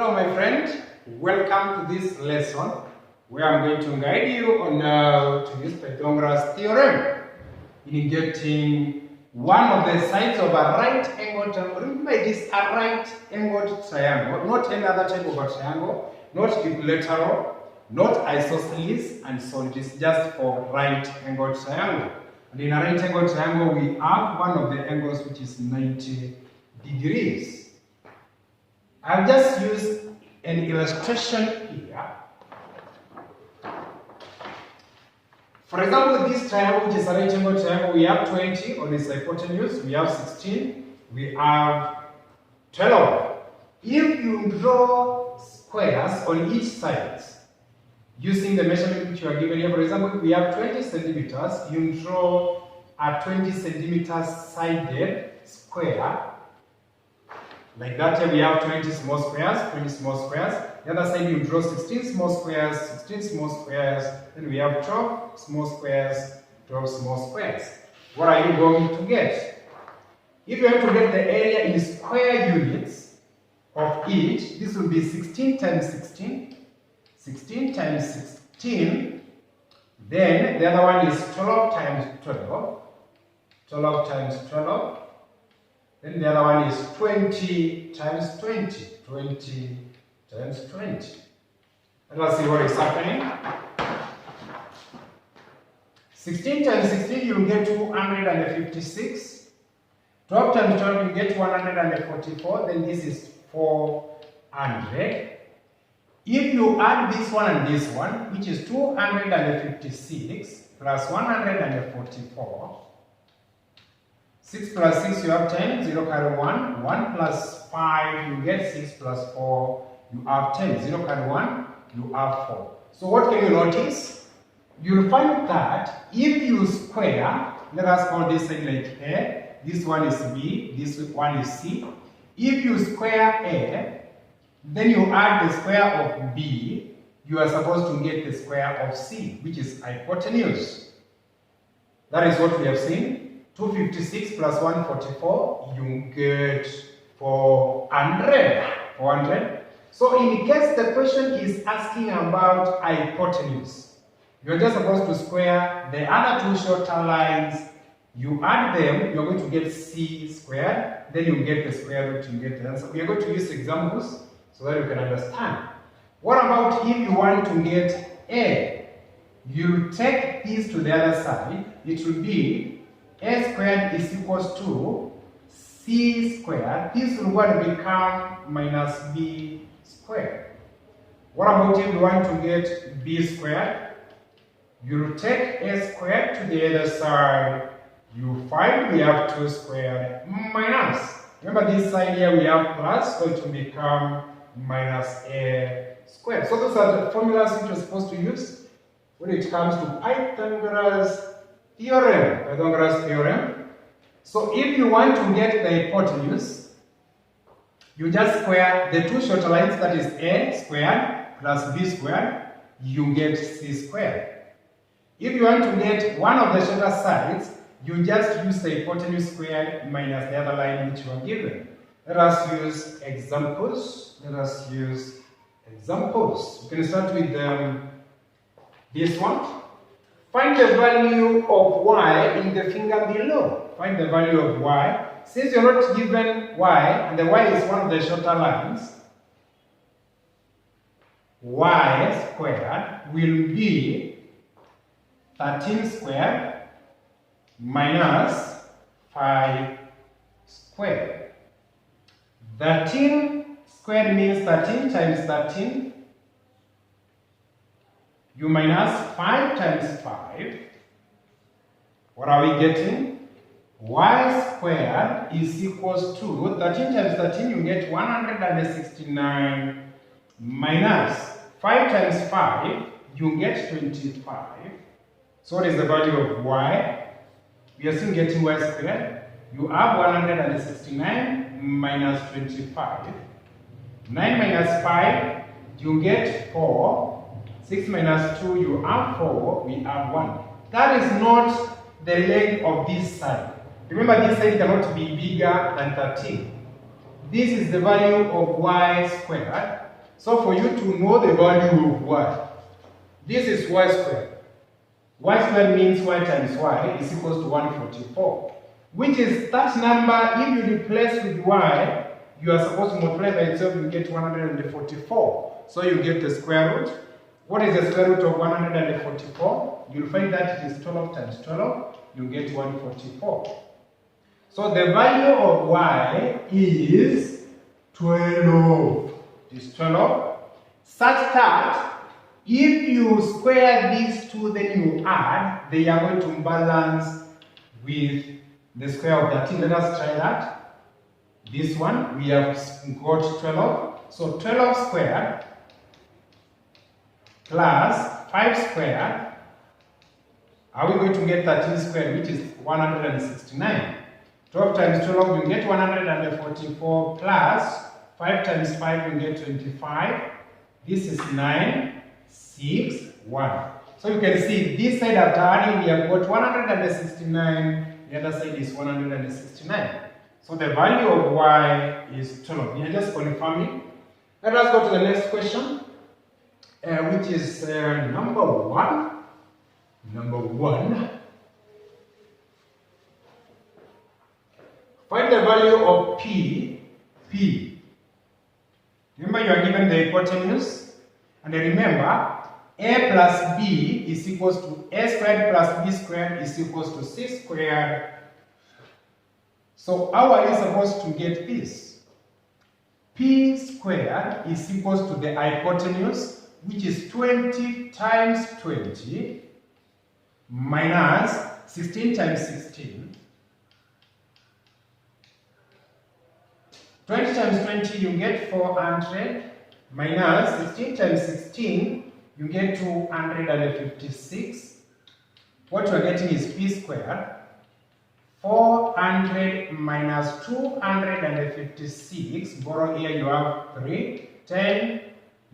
Hello my friend, welcome to this lesson where I'm going to guide you on how to use Pythagoras theorem in getting one of the sides of a right angled triangle. Remember, it is a right angled triangle, not any other type of a triangle, not equilateral, not isosceles, and so it is just for right angled triangle. And in a right angled triangle, we have one of the angles which is 90 degrees. I've just used an illustration here. For example, this triangle, which is a right angle triangle, we have 20 on its hypotenuse, we have 16, we have 12. If you draw squares on each side, using the measurement which you are given here, for example, we have 20 centimeters, you draw a 20 centimeter sided square. Like that, here we have 20 small squares, 20 small squares. The other side, you draw 16 small squares, 16 small squares. Then we have 12 small squares, 12 small squares. What are you going to get? If you want to get the area in square units of each, this will be 16 times 16, 16 times 16. Then the other one is 12 times 12, 12 times 12. Then the other one is 20 times 20, 20 times 20. Let us see what is happening. 16 times 16, you will get 256. 12 times 12, you get 144. Then this is 400. If you add this one and this one, which is 256 plus 144, 6 plus 6, you have 10, 0 carry 1, 1 plus 5, you get 6 plus 4, you have 10, 0 carry 1, you have 4. So what can you notice? You'll find that if you square, let us call this side like A, this one is B, this one is C. If you square A, then you add the square of B, you are supposed to get the square of C, which is hypotenuse. That is what we have seen. 256 plus 144, you get 400. 400. So in case the question is asking about hypotenuse, you're just supposed to square the other two shorter lines. You add them, you're going to get C squared, then you get the square root, you get the answer. We are going to use examples so that you can understand. What about if you want to get A? You take this to the other side, it will be A squared is equals to C squared. This will going to become minus B squared. What about if you want to get B squared? You take A squared to the other side. You find we have 2 squared minus. Remember this side here we have plus, so it will become minus A squared. So those are the formulas which you're supposed to use when it comes to Pythagoras theorem. Pythagoras theorem. So if you want to get the hypotenuse, you just square the two shorter lines, that is A squared plus B squared, you get C squared. If you want to get one of the shorter sides, you just use the hypotenuse squared minus the other line which you are given. Let us use examples. Let us use examples. You can start with this one. Find the value of y in the figure below. Find the value of y. Since you're not given y, and the y is one of the shorter lines, y squared will be 13 squared minus 5 squared. 13 squared means 13 times 13. You minus 5 times 5. What are we getting? Y squared is equals to 13 times 13, you get 169 minus 5 times 5, you get 25. So what is the value of y? We are still getting y squared. You have 169 minus 25. 9 minus 5, you get 4. 6 minus 2, you have 4, we have 1. That is not the length of this side. Remember, this side cannot be bigger than 13. This is the value of y squared. So for you to know the value of y, this is y squared. Y squared means y times y is equals to 144, which is that number. If you replace with y, you are supposed to multiply by itself, you get 144. So you get the square root. What is the square root of 144? You'll find that it is 12 times 12, you get 144. So the value of y is 12. It is 12. Such that if you square these two, then you add, they are going to balance with the square of 13. Let us try that. This one, we have got 12. So 12 squared plus 5 squared, are we going to get 13 squared, which is 169. 12 times 12, you get 144 plus 5 times 5, you get 25. This is 9, 6, 1. So you can see this side after adding, we have got 169, the other side is 169. So the value of y is 12. We are just confirming. Let us go to the next question, which is number 1. Number 1. Find the value of P. Remember, you are given the hypotenuse, and remember, a plus b is equals to a squared plus b squared is equals to c squared. So how are you supposed to get this? P squared is equals to the hypotenuse, which is 20 times 20 minus 16 times 16. 20 times 20, you get 400, minus 16 times 16, you get 256. What you are getting is p squared. 400 minus 256, borrow here you have 3, 10,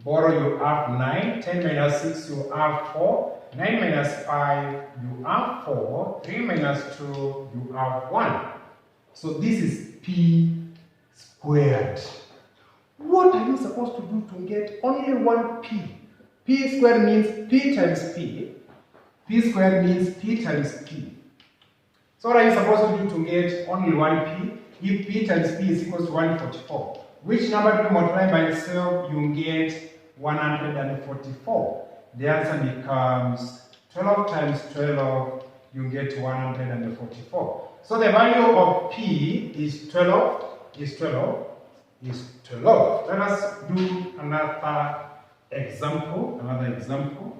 borrow you have 9, 10 minus 6 you have 4, 9 minus 5 you have 4, 3 minus 2 you have 1. So this is p squared. What are you supposed to do to get only one p? P squared means p times p. P squared means p times p. So what are you supposed to do to get only one p? If p times p is equals to 144, which number do you multiply by itself? You get 144. The answer becomes 12 times 12, you get 144. So the value of p is 12. Is 12. Let us do another example.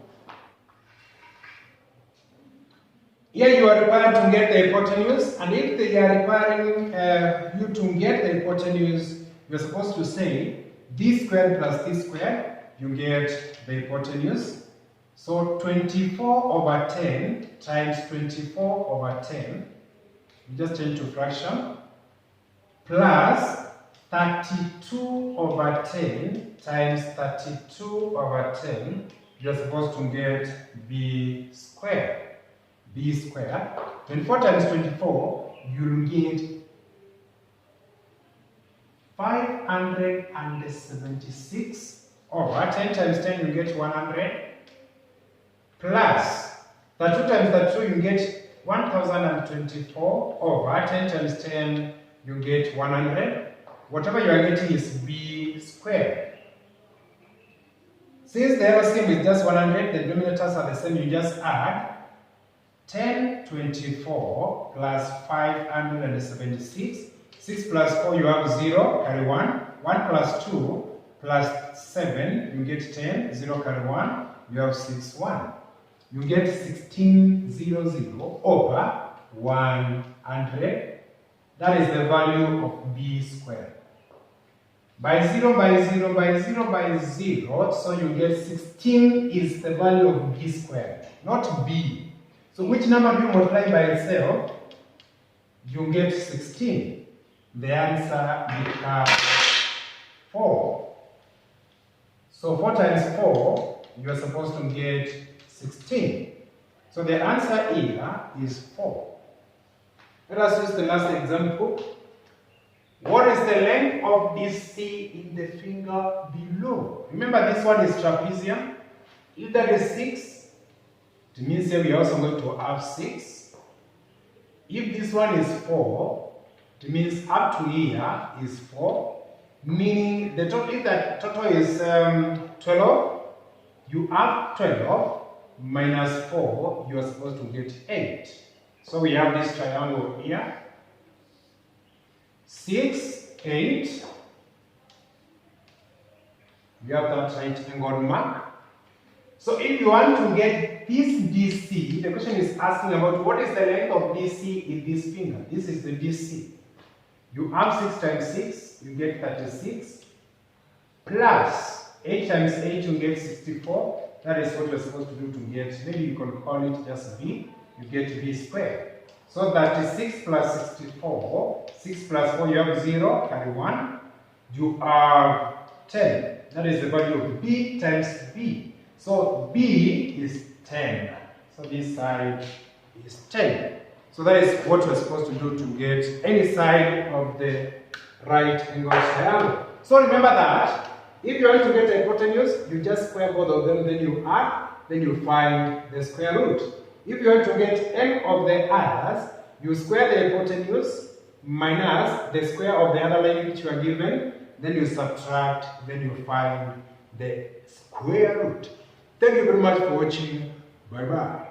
Here you are required to get the hypotenuse, and if they are requiring you to get the hypotenuse, you are supposed to say d squared plus d squared, you get the hypotenuse. So 24 over 10 times 24 over 10, you just change to fraction, plus 32 over 10 times 32 over 10, you're supposed to get b squared. B squared. 24 times 24, you'll get 576 over 10 times 10, you get 100, plus 32 times 32, you get 1024 over 10 times 10, you get 100. Whatever you are getting is b squared. Since the LCM is just 100, the denominators are the same, you just add 1024 plus 576. 6 plus 4, you have 0, carry 1. 1 plus 2 plus 7, you get 10, 0 carry 1, you have 6, 1. You get 1600 over 100. That is the value of b squared. By 0, by 0, by 0, by 0, so you get 16 is the value of b squared, not b. So which number do you multiply by itself? You get 16. The answer becomes 4. So 4 times 4, you are supposed to get 16. So the answer here is 4. Let us use the last example. What is the length of this C in the finger below? Remember, this one is trapezium. If that is 6, it means here we are also going to have 6. If this one is 4, it means up to here is 4. Meaning the total, if that total is 12, you have 12 minus 4, you are supposed to get 8. So we have this triangle here. 6, 8. We have that right angle mark. So if you want to get this DC, the question is asking about what is the length of DC in this finger. This is the DC. You have 6 times 6, you get 36. Plus 8 times 8, you get 64. That is what you're supposed to do to get, maybe you can call it just B. You get B squared. So that is 6 plus 64. 6 plus 4, you have 0, carry 1. You have 10. That is the value of B times B. So B is 10. So this side is 10. So that is what we're supposed to do to get any side of the right angle triangle. So remember that if you want to get a hypotenuse, you just square both of them, then you add, then you find the square root. If you want to get any of the others, you square the hypotenuse minus the square of the other line which you are given, then you subtract, then you find the square root. Thank you very much for watching. Bye bye.